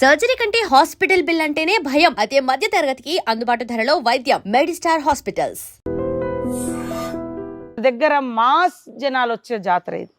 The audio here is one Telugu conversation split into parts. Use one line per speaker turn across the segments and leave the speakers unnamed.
సర్జరీ కంటే హాస్పిటల్ బిల్ అంటేనే భయం. అదే మధ్య తరగతికి అందుబాటు ధరలో వైద్యం. మెడిస్టార్ హాస్పిటల్స్
దగ్గర మాస్ జనాలు వచ్చే జాతర ఇది.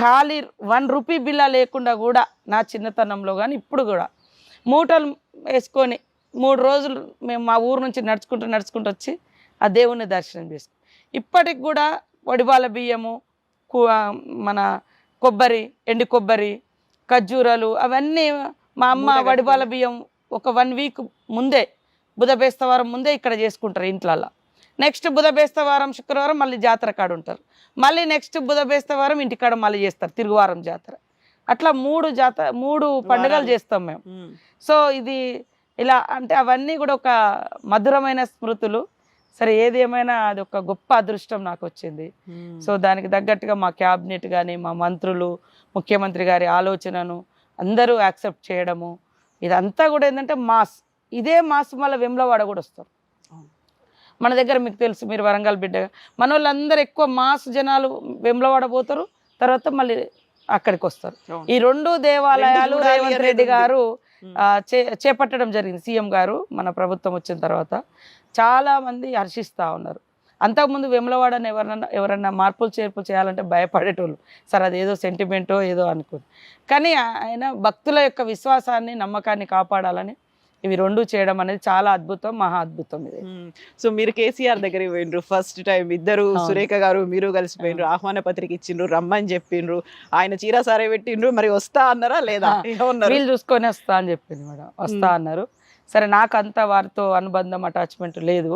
ఖాళీ 1 రూపీ బిల్లా లేకుండా కూడా నా చిన్నతనంలో కానీ ఇప్పుడు కూడా మూటలు వేసుకొని 3 రోజులు మేము మా ఊరు నుంచి నడుచుకుంటూ వచ్చి ఆ దేవుని దర్శనం చేసుకుని ఇప్పటికి కూడా వడిబాల బియ్యము, మన కొబ్బరి, ఎండు కొబ్బరి, ఖర్జూరాలు అవన్నీ మా అమ్మ వడిబాల బియ్యం ఒక 1 వీక్ ముందే బుధబేస్తవారం ముందే ఇక్కడ చేసుకుంటారు ఇంట్లల్లో. నెక్స్ట్ బుధబేస్తవారం శుక్రవారం మళ్ళీ జాతర కాడ ఉంటారు. మళ్ళీ నెక్స్ట్ బుధబేస్తవారం ఇంటికాడ మళ్ళీ చేస్తారు తిరుగువారం జాతర. అట్లా 3 పండుగలు చేస్తాం మేము. సో ఇది ఇలా అంటే అవన్నీ కూడా ఒక మధురమైన స్మృతులు. సరే ఏది ఏమైనా అది ఒక గొప్ప అదృష్టం నాకు వచ్చింది. సో దానికి తగ్గట్టుగా మా క్యాబినెట్ కానీ మా మంత్రులు, ముఖ్యమంత్రి గారి ఆలోచనను అందరూ యాక్సెప్ట్ చేయడము ఇదంతా కూడా ఏంటంటే మాస్. ఇదే మాస్ మళ్ళీ వెమ్లవాడ కూడా వస్తారు మన దగ్గర. మీకు తెలుసు, మీరు వరంగల్ బిడ్డగా మన వాళ్ళందరూ ఎక్కువ మాస్ జనాలు వెమ్లవాడ పోతారు, తర్వాత మళ్ళీ అక్కడికి వస్తారు. ఈ 2 దేవాలయాలు రేవంత్ రెడ్డి గారు చేపట్టడం జరిగింది. సీఎం గారు మన ప్రభుత్వం వచ్చిన తర్వాత చాలా మంది హర్షిస్తూ ఉన్నారు. అంతకుముందు వెమ్లవాడని ఎవరన్నా మార్పులు చేర్పులు చేయాలంటే భయపడేటోళ్ళు. సరే అదేదో సెంటిమెంటో ఏదో అనుకుని, కానీ ఆయన భక్తుల యొక్క విశ్వాసాన్ని, నమ్మకాన్ని కాపాడాలని ఇవి 2 చేయడం అనేది చాలా అద్భుతం, మహా అద్భుతం ఇది.
సో మీరు కేసీఆర్ దగ్గరికి పోయినరు ఫస్ట్ టైం, ఇద్దరు సురేఖ గారు మీరు కలిసిపోయినరు, ఆహ్వాన పత్రిక ఇచ్చిండ్రు, రమ్మని చెప్పిండ్రు, ఆయన చీర సారే పెట్టిండ్రు, మరి వస్తా అన్నారా లేదా?
వీళ్ళు చూసుకొని వస్తా అని చెప్పింది మేడం, వస్తా అన్నారు. సరే నాకు అంత వారితో అనుబంధం అటాచ్మెంట్ లేదు.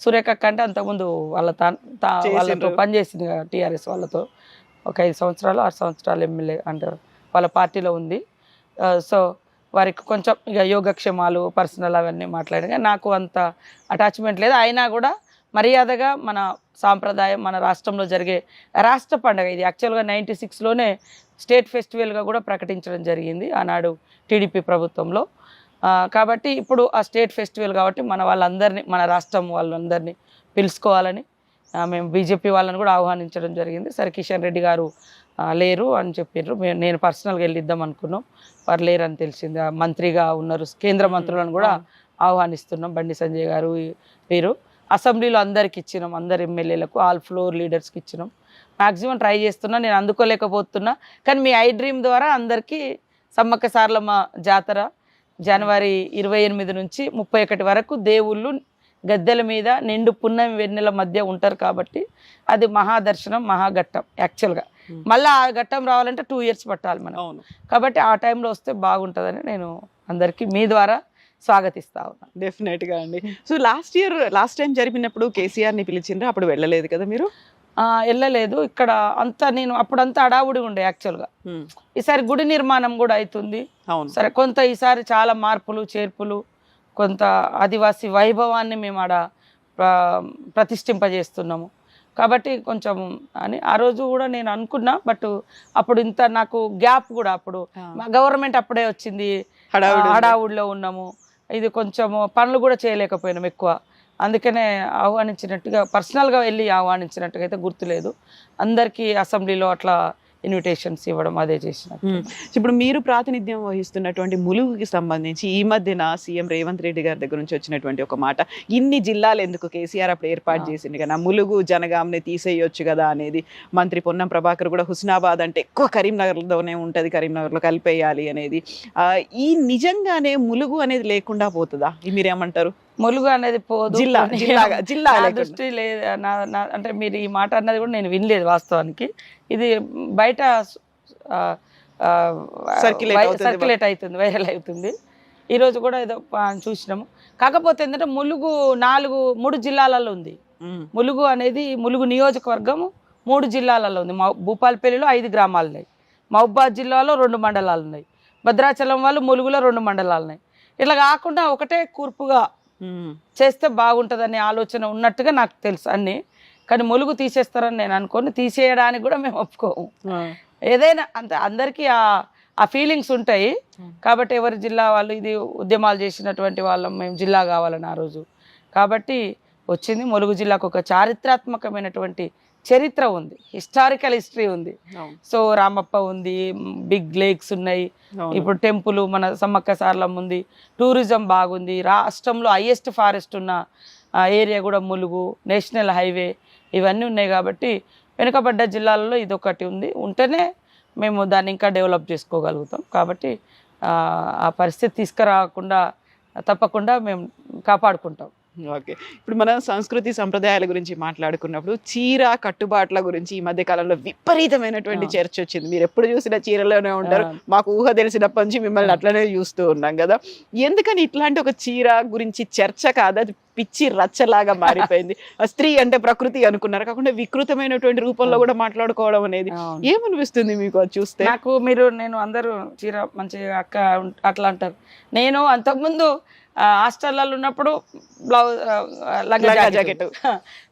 సురేఖ కంటే అంతకుముందు వాళ్ళతో పనిచేసింది టీఆర్ఎస్ వాళ్ళతో ఒక 5 సంవత్సరాలు 6 సంవత్సరాలు ఎమ్మెల్యే అంటే వాళ్ళ పార్టీలో ఉంది. సో వారికి కొంచెం ఇక యోగక్షేమాలు పర్సనల్ అవన్నీ మాట్లాడినా నాకు అంత అటాచ్మెంట్ లేదు. అయినా కూడా మర్యాదగా మన సాంప్రదాయం, మన రాష్ట్రంలో జరిగే రాష్ట్ర పండుగ ఇది. యాక్చువల్గా 96లోనే స్టేట్ ఫెస్టివల్గా కూడా ప్రకటించడం జరిగింది ఆనాడు టీడీపీ ప్రభుత్వంలో. కాబట్టి ఇప్పుడు ఆ స్టేట్ ఫెస్టివల్ కాబట్టి మన వాళ్ళందరినీ, మన రాష్ట్రం వాళ్ళందరినీ పిలుచుకోవాలని మేము బీజేపీ వాళ్ళని కూడా ఆహ్వానించడం జరిగింది. సరే కిషన్ రెడ్డి గారు లేరు అని చెప్పారు. నేను పర్సనల్గా వెళ్ళిద్దాం అనుకున్నాం, వారు లేరు అని తెలిసింది. మంత్రిగా ఉన్నారు, కేంద్ర మంత్రులను కూడా ఆహ్వానిస్తున్నాం. బండి సంజయ్ గారు వీరు అసెంబ్లీలో అందరికి ఇచ్చినాం, అందరు ఎమ్మెల్యేలకు, ఆల్ ఫ్లోర్ లీడర్స్కి ఇచ్చినాం. మ్యాక్సిమం ట్రై చేస్తున్నా, నేను అందుకోలేకపోతున్నా. కానీ మీ ఐ డ్రీమ్ ద్వారా అందరికీ సమ్మక్క సారలమ్మ జాతర జనవరి 28 నుంచి 31 వరకు దేవుళ్ళు గద్దెల మీద నిండు పున్నమి వెన్నెల మధ్య ఉంటారు. కాబట్టి అది మహాదర్శనం, మహాఘట్టం. యాక్చువల్గా మళ్ళీ ఆ ఘట్టం రావాలంటే 2 ఇయర్స్ పట్టాలి మనం. కాబట్టి ఆ టైంలో వస్తే బాగుంటుందని నేను అందరికీ మీ ద్వారా స్వాగతిస్తా ఉన్నా.
డెఫినెట్గా అండి. సో లాస్ట్ టైం జరిపినప్పుడు కేసీఆర్ని పిలిచిండ్రా? అప్పుడు వెళ్ళలేదు కదా మీరు?
వెళ్ళలేదు. ఇక్కడ అంతా నేను అప్పుడంతా అడావుడి ఉండే యాక్చువల్గా. ఈసారి గుడి నిర్మాణం కూడా అవుతుంది. సరే కొంత ఈసారి చాలా మార్పులు చేర్పులు, కొంత ఆదివాసీ వైభవాన్ని మేము ఆడ ప్రతిష్ఠింపజేస్తున్నాము. కాబట్టి కొంచెం అని ఆ రోజు కూడా నేను అనుకున్నా. బట్ అప్పుడు ఇంత నాకు గ్యాప్ కూడా, అప్పుడు గవర్నమెంట్ అప్పుడే వచ్చింది, హడావుడిలో ఉన్నాము. ఇది కొంచెము పనులు కూడా చేయలేకపోయినాం ఎక్కువ. అందుకనే ఆహ్వానించినట్టుగా పర్సనల్గా వెళ్ళి ఆహ్వానించినట్టుగా అయితే గుర్తులేదు. అందరికీ అసెంబ్లీలో అట్లా ఇన్విటేషన్స్ ఇవ్వడం అదే చేసిన.
ఇప్పుడు మీరు ప్రాతినిధ్యం వహిస్తున్నటువంటి ములుగుకి సంబంధించి ఈ మధ్యన సీఎం రేవంత్ రెడ్డి గారి దగ్గర నుంచి వచ్చినటువంటి ఒక మాట, ఇన్ని జిల్లాలు ఎందుకు కేసీఆర్ అప్పుడు ఏర్పాటు చేసింది కదా, ములుగు జనగాంని తీసేయొచ్చు కదా అనేది. మంత్రి పొన్నం ప్రభాకర్ కూడా హుస్నాబాద్ అంటే ఎక్కువ కరీంనగర్లోనే ఉంటుంది, కరీంనగర్లో కలిపేయాలి అనేది. ఈ నిజంగానే ములుగు అనేది లేకుండా పోతుందా? మీరేమంటారు?
ములుగు అనేది పోదు,
జిల్లా
దృష్టి లేదు. అంటే మీరు ఈ మాట అన్నది కూడా నేను వినలేదు వాస్తవానికి. ఇది బయట సర్క్యులేట్ అవుతుంది, వైరల్ అవుతుంది. ఈరోజు కూడా ఏదో చూసినాము. కాకపోతే ఏంటంటే ములుగు 3 జిల్లాలలో ఉంది. ములుగు అనేది ములుగు నియోజకవర్గము 3 జిల్లాలలో ఉంది. భూపాలపల్లిలో 5 గ్రామాలు ఉన్నాయి, మహబూబాద్ జిల్లాలో 2 మండలాలు ఉన్నాయి, భద్రాచలం వాళ్ళు ములుగులో 2 మండలాలు ఉన్నాయి. ఇట్లా కాకుండా ఒకటే కూర్పుగా చేస్తే బాగుంటుందనే ఆలోచన ఉన్నట్టుగా నాకు తెలుసు అన్నీ. కానీ ములుగు తీసేస్తారని నేను అనుకోను, తీసేయడానికి కూడా మేము ఒప్పుకోము. ఏదైనా అంతే, అందరికీ ఆ ఫీలింగ్స్ ఉంటాయి. కాబట్టి ఎవరి జిల్లా వాళ్ళు, ఇది ఉద్యమాలు చేసినటువంటి వాళ్ళం మేము, జిల్లా కావాలని ఆ రోజు. కాబట్టి వచ్చింది. ములుగు జిల్లాకు ఒక చారిత్రాత్మకమైనటువంటి చరిత్ర ఉంది, హిస్టారికల్ హిస్టరీ ఉంది. సో రామప్ప ఉంది, బిగ్ లేక్స్ ఉన్నాయి, ఇప్పుడు టెంపుల్ మన సమ్మక్క సారలమ్మ ఉంది, టూరిజం బాగుంది, రాష్ట్రంలో హైయెస్ట్ ఫారెస్ట్ ఉన్న ఏరియా కూడా ములుగు, నేషనల్ హైవే ఇవన్నీ ఉన్నాయి. కాబట్టి వెనుకబడ్డ జిల్లాలలో ఇదొకటి ఉంది, ఉంటేనే మేము దాన్ని ఇంకా డెవలప్ చేసుకోగలుగుతాం. కాబట్టి ఆ పరిస్థితి తీసుకురాకుండా తప్పకుండా మేము కాపాడుకుంటాం.
ఓకే, ఇప్పుడు మనం సంస్కృతి సంప్రదాయాల గురించి మాట్లాడుకున్నప్పుడు చీర కట్టుబాట్ల గురించి ఈ మధ్య కాలంలో విపరీతమైనటువంటి చర్చ వచ్చింది. మీరు ఎప్పుడు చూసినా చీరలోనే ఉంటారు, మాకు ఊహ తెలిసినప్పటి నుంచి మిమ్మల్ని అట్లనే చూస్తూ ఉన్నాం కదా. ఎందుకని ఇట్లాంటి ఒక చీర గురించి చర్చ కాదు, అది పిచ్చి రచ్చలాగా మారిపోయింది? స్త్రీ అంటే ప్రకృతి అనుకున్నారు, కాకుండా వికృతమైనటువంటి రూపంలో కూడా మాట్లాడుకోవడం అనేది ఏమనిపిస్తుంది మీకు అది చూస్తే?
నేను అందరూ చీర మంచిగా అక్క అట్లా అంటారు. నేను అంతకుముందు హాస్టల్లో ఉన్నప్పుడు బ్లౌజ్ లంగా జాకెట్,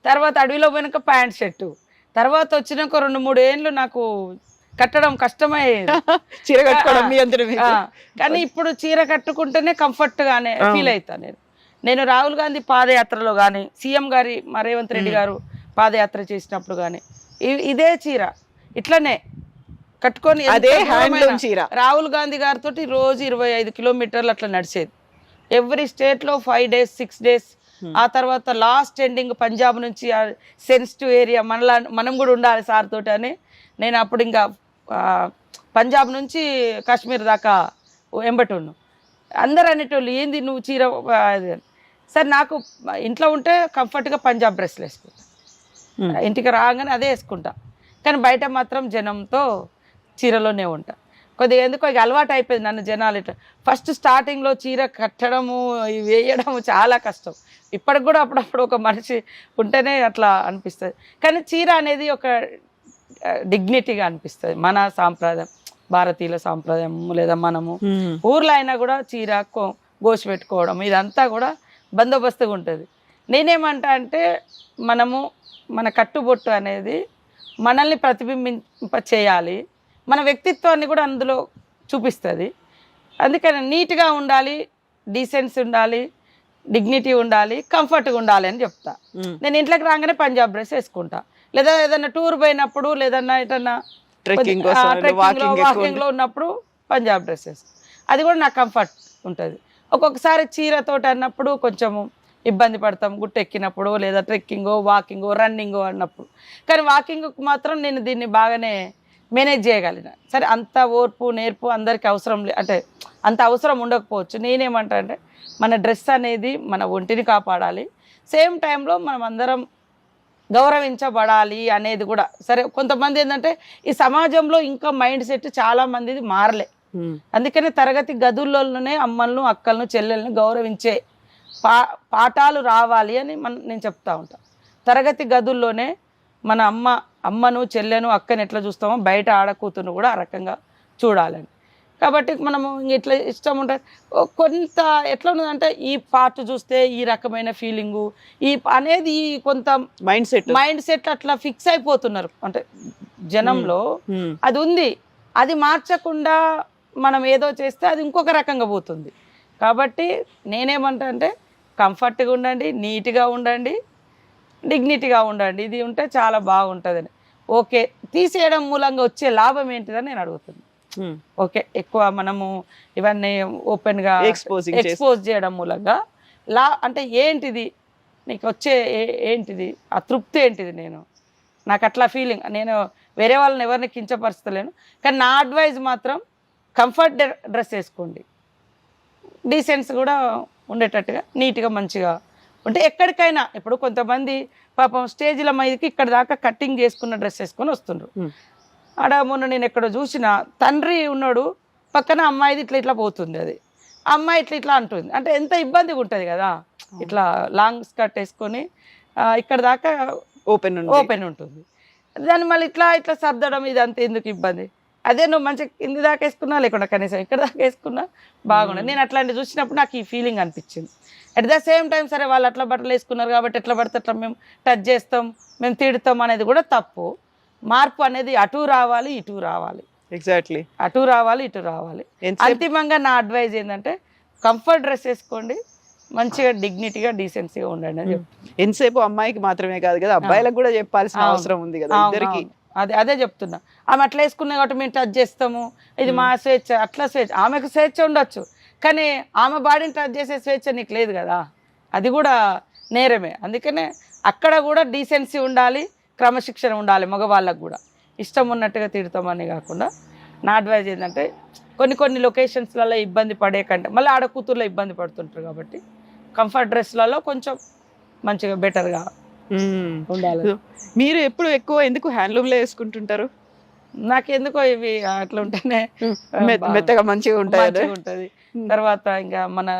తర్వాత అడవిలో పోయినాక ప్యాంట్ షర్టు, తర్వాత వచ్చినాక 2-3 ఏళ్ళు నాకు కట్టడం కష్టమయ్యేది
చీర కట్టుకోవడం.
కానీ ఇప్పుడు చీర కట్టుకుంటేనే కంఫర్ట్ గానే ఫీల్ అవుతాను. నేను రాహుల్ గాంధీ పాదయాత్రలో కానీ, సీఎం గారి రేవంత్ రెడ్డి గారు పాదయాత్ర చేసినప్పుడు కానీ ఇదే చీర ఇట్లనే కట్టుకొని,
అదే హ్యాండ్లూమ్ చీర.
రాహుల్ గాంధీ గారితో రోజు 25 కిలోమీటర్లు అట్లా నడిచేది. ఎవ్రీ స్టేట్లో 5 days 6 days. ఆ తర్వాత లాస్ట్ ఎండింగ్ పంజాబ్ నుంచి సెన్సిటివ్ ఏరియా మనం కూడా ఉండాలి సార్ తోటి అని నేను అప్పుడు ఇంకా పంజాబ్ నుంచి కాశ్మీర్ దాకా ఎంబటి ఉన్నాను. అందరు అనేటోళ్ళు ఏంది నువ్వు చీర సార్, నాకు ఇంట్లో ఉంటే కంఫర్ట్గా పంజాబ్ డ్రెస్లు వేసుకుంటా, ఇంటికి రాగానే అదే వేసుకుంటా. కానీ బయట మాత్రం జనంతో చీరలోనే ఉంటా. కొద్దిగా ఎందుకో ఇక అలవాటు అయిపోయింది నన్ను జనాలు. ఇట్లా ఫస్ట్ స్టార్టింగ్లో చీర కట్టడము వేయడము చాలా కష్టం. ఇప్పటికి కూడా అప్పుడప్పుడు ఒక మనిషి ఉంటేనే అట్లా అనిపిస్తుంది. కానీ చీర అనేది ఒక డిగ్నిటీగా అనిపిస్తుంది. మన సాంప్రదాయం, భారతీయుల సాంప్రదాయం, లేదా మనము ఊర్లో అయినా కూడా చీర గోసి పెట్టుకోవడం ఇదంతా కూడా బందోబస్తుగా ఉంటుంది. నేనేమంటా అంటే మన కట్టుబొట్టు అనేది మనల్ని ప్రతిబింబింప చేయాలి, మన వ్యక్తిత్వాన్ని కూడా అందులో చూపిస్తుంది. అందుకని నీట్గా ఉండాలి, డీసెన్సీ ఉండాలి, డిగ్నిటీ ఉండాలి, కంఫర్ట్గా ఉండాలి అని చెప్తా. నేను ఇంట్లోకి రాగానే పంజాబ్ డ్రెస్ వేసుకుంటా, లేదా ఏదైనా టూర్ పోయినప్పుడు, లేదన్నా ఎటన్నా వాకింగ్లో ఉన్నప్పుడు పంజాబ్ డ్రెస్ వేసుకుంటా. అది కూడా నాకు కంఫర్ట్ ఉంటుంది. ఒక్కొక్కసారి చీరతోటి అన్నప్పుడు కొంచెము ఇబ్బంది పడతాం, గుట్ట ఎక్కినప్పుడు, లేదా ట్రెక్కింగో, వాకింగో, రన్నింగో అన్నప్పుడు. కానీ వాకింగ్కి మాత్రం నేను దీన్ని బాగానే మేనేజ్ చేయగలిగిన. సరే, అంత ఓర్పు నేర్పు అందరికీ అవసరం అంటే అంత అవసరం ఉండకపోవచ్చు. నేనేమంటా అంటే మన డ్రెస్ అనేది మన ఒంటిని కాపాడాలి, సేమ్ టైంలో మనం అందరం గౌరవించబడాలి అనేది కూడా. సరే, కొంతమంది ఏంటంటే ఈ సమాజంలో ఇంకా మైండ్ సెట్ చాలామందిది మారలే. అందుకనే తరగతి గదుల్లోనే అమ్మలను, అక్కలను, చెల్లెలను గౌరవించే పాఠాలు రావాలి అని నేను చెప్తా ఉంటాను. తరగతి గదుల్లోనే మన అమ్మను, చెల్లెను, అక్కని ఎట్లా చూస్తామో బయట ఆడకూతును కూడా ఆ రకంగా చూడాలని. కాబట్టి మనము ఇట్లా ఇష్టం ఉంటుంది. కొంత ఎట్లా ఉన్నదంటే ఈ పార్ట్ చూస్తే ఈ రకమైన ఫీలింగు అనేది కొంత మైండ్ సెట్ అట్లా ఫిక్స్ అయిపోతున్నారు. అంటే జనంలో అది ఉంది, అది మార్చకుండా మనం ఏదో చేస్తే అది ఇంకొక రకంగా పోతుంది. కాబట్టి నేనేమంటా అంటే కంఫర్ట్గా ఉండండి, నీట్గా ఉండండి, డిగ్నిటీగా ఉండండి, ఇది ఉంటే చాలా బాగుంటుందని. ఓకే, తీసేయడం మూలంగా వచ్చే లాభం ఏంటిదని నేను అడుగుతున్నాను. ఓకే, ఎక్కువ మనము ఇవన్నీ ఓపెన్గా ఎక్స్పోజ్ చేయడం మూలంగా అంటే ఏంటిది నీకు వచ్చే ఏంటిది, ఆ తృప్తి ఏంటిది? నాకు అట్లా ఫీలింగ్. నేను వేరే వాళ్ళని ఎవరిని కించపరుస్తలేను, కానీ నా అడ్వైజ్ మాత్రం కంఫర్ట్ డ్రెస్ వేసుకోండి, డీసెన్స్ కూడా ఉండేటట్టుగా, నీట్గా మంచిగా ఉంటే ఎక్కడికైనా. ఇప్పుడు కొంతమంది పాపం స్టేజ్ల మీదకి ఇక్కడ దాకా కట్టింగ్ చేసుకున్న డ్రెస్ వేసుకొని వస్తుండ్రు. ఆడ మొన్న నేను ఎక్కడో చూసిన తండ్రి ఉన్నాడు, పక్కన అమ్మాయిది ఇట్లా పోతుంది, అది అమ్మాయి ఇట్లా అంటుంది. అంటే ఎంత ఇబ్బందిగా ఉంటుంది కదా, ఇట్లా లాంగ్ స్కర్ట్ వేసుకొని ఇక్కడ దాకా ఓపెన్ ఉంటుంది, దాన్ని మళ్ళీ ఇట్లా సర్దడం ఇదంతా ఎందుకు ఇబ్బంది? అదే నువ్వు మంచిగా కింది దాకా వేసుకున్నా, లేకుండా కనీసం ఇక్కడ దాకా వేసుకున్నా బాగుండదు. నేను అట్లాంటి చూసినప్పుడు నాకు ఈ ఫీలింగ్ అనిపించింది. అట్ ద సేమ్ టైం సరే వాళ్ళు అట్లా బట్టలు వేసుకున్నారు కాబట్టి ఎట్లా పడితే అట్లా మేము టచ్ చేస్తాం, మేము తిడతాం అనేది కూడా తప్పు. మార్పు అనేది అటు రావాలి, ఇటు రావాలి.
ఎగ్జాక్ట్లీ,
అటు రావాలి, ఇటు రావాలి. అంతిమంగా నా అడ్వైజ్ ఏంటంటే కంఫర్ట్ డ్రెస్ వేసుకోండి, మంచిగా డిగ్నిటీగా డీసెన్సీగా ఉండండి అని చెప్తాను.
ఎంతసేపు అమ్మాయికి మాత్రమే కాదు కదా, అబ్బాయిలకు కూడా చెప్పాల్సిన
అవును.
అవసరం ఉంది కదా ఇద్దరికి.
అదే చెప్తున్నా. ఆమె అట్లా వేసుకున్నా కాబట్టి మేము టచ్ చేస్తాము, ఇది మా స్వేచ్ఛ. అట్లా స్వేచ్ఛ, ఆమెకు స్వేచ్ఛ ఉండొచ్చు, కానీ ఆమె బాడీని టచ్ చేసే స్వేచ్ఛ నీకు లేదు కదా, అది కూడా నేరమే. అందుకనే అక్కడ కూడా డీసెన్సీ ఉండాలి, క్రమశిక్షణ ఉండాలి. మగవాళ్ళకు కూడా ఇష్టం ఉన్నట్టుగా తిడతామని కాకుండా నా అడ్వైజ్ ఏంటంటే కొన్ని లొకేషన్స్లలో ఇబ్బంది పడే కంటే మళ్ళీ ఆడ కూతుర్లో ఇబ్బంది పడుతుంటారు కాబట్టి కంఫర్ట్ డ్రెస్లలో కొంచెం మంచిగా బెటర్గా ఉండాలి.
మీరు ఎప్పుడు ఎక్కువ ఎందుకు హ్యాండ్లూమ్లో వేసుకుంటుంటారు?
నాకెందుకో ఇవి అట్లా ఉంటేనే
మెత్తగా మంచిగా ఉంటాయి.
ఉంటుంది. తర్వాత ఇంకా మన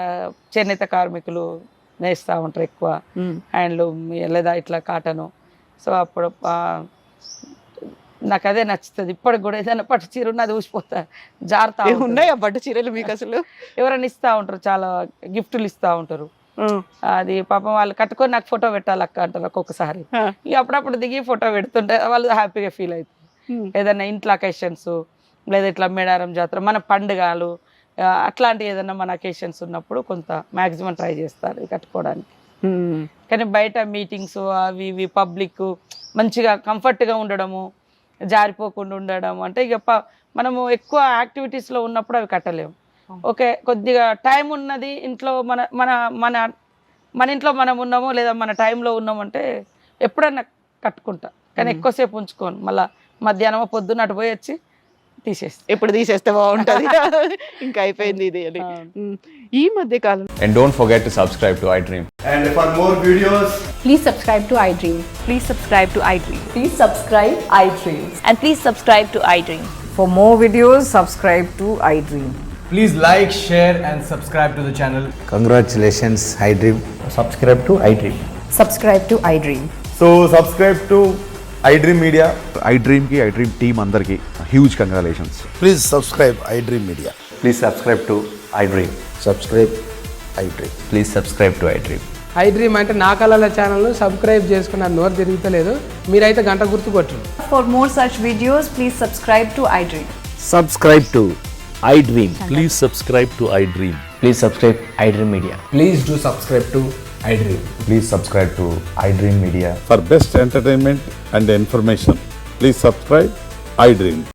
చేనేత కార్మికులు నేస్తూ ఉంటారు ఎక్కువ హ్యాండ్లూమ్ లేదా ఇట్లా కాటను. సో అప్పుడు నాకు అదే నచ్చుతుంది. ఇప్పటికి కూడా ఏదైనా పట్టు చీర ఉన్న అది ఊసిపోతా జారుతా
ఉన్నాయా పట్టు చీరలు మీకు అసలు?
ఎవరైనా ఇస్తూ ఉంటారు, చాలా గిఫ్టులు ఇస్తూ ఉంటారు. అది పాపం వాళ్ళు కట్టుకొని నాకు ఫోటో పెట్టాలి అక్క అంటారు ఒక్కొక్కసారి. ఇక అప్పుడప్పుడు దిగి ఫోటో పెడుతుంటే వాళ్ళు హ్యాపీగా ఫీల్ అవుతారు. ఏదైనా ఇంట్లో అకేషన్స్ లేదా ఇట్లా మేడారం జాతర, మన పండుగలు అట్లాంటి ఏదైనా మన అకేషన్స్ ఉన్నప్పుడు కొంత మ్యాక్సిమం ట్రై చేస్తారు ఇది కట్టుకోవడానికి. కానీ బయట మీటింగ్స్ అవి ఇవి పబ్లిక్ మంచిగా కంఫర్ట్గా ఉండడము, జారిపోకుండా ఉండడం అంటే ఇక మనము ఎక్కువ యాక్టివిటీస్లో ఉన్నప్పుడు అవి కట్టలేము. ఓకే, కొద్దిగా టైం ఉన్నది ఇంట్లో మన మన మన మన ఇంట్లో మనం ఉన్నాము లేదా మన టైంలో ఉన్నామంటే ఎప్పుడన్నా కట్టుకుంటా, కానీ ఎక్కువసేపు ఉంచుకోను. మళ్ళీ మధ్యాహ్నం పొద్దున్న అటు పోయి వచ్చి తీసేస్తా.
ఎప్పుడు తీసేస్తే బాగుంటుంది, ఇంకా అయిపోయింది ఇది అని. ఈ మధ్య కాలం.
And don't forget to subscribe to iDream.
And for more videos,
Please subscribe to iDream.
Please subscribe to iDream.
Please subscribe iDream.
And please subscribe to iDream.
For more videos, subscribe to iDream.
please like, share and subscribe to the channel.
Congratulations, iDream.
Subscribe to iDream.
Subscribe to iDream.
So subscribe to iDream Media.
iDream ki iDream team andarki huge congratulations.
Please subscribe iDream Media.
Please subscribe to iDream.
Subscribe iDream.
Please subscribe to iDream.
iDream అంటే నా కళల ఛానల్ను సబ్స్క్రైబ్ చేసుకున్న నోరు తిరుగుతలేదు, మీరైతే గంట గుర్తు కొట్టండి.
For more such videos, please subscribe to iDream.
Subscribe to iDream.
Please subscribe to iDream.
Please subscribe iDream Media.
Please do subscribe to iDream.
Please subscribe to iDream Media.
For best entertainment and information, please subscribe iDream.